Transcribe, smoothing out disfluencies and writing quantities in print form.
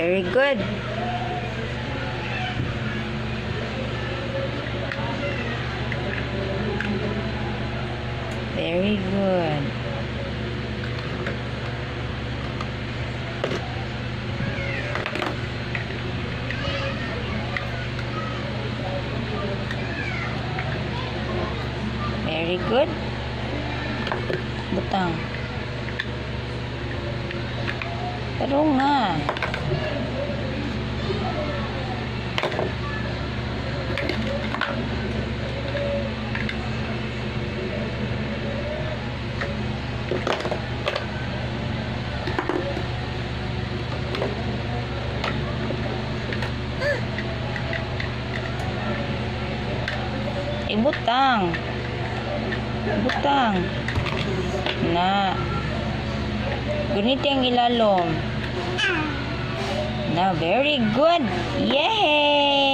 Very good. Very good. Very good. Butang. Pero nga. Butang. Butang. Na. Gunit yung ilalom. Na, very good. Yay!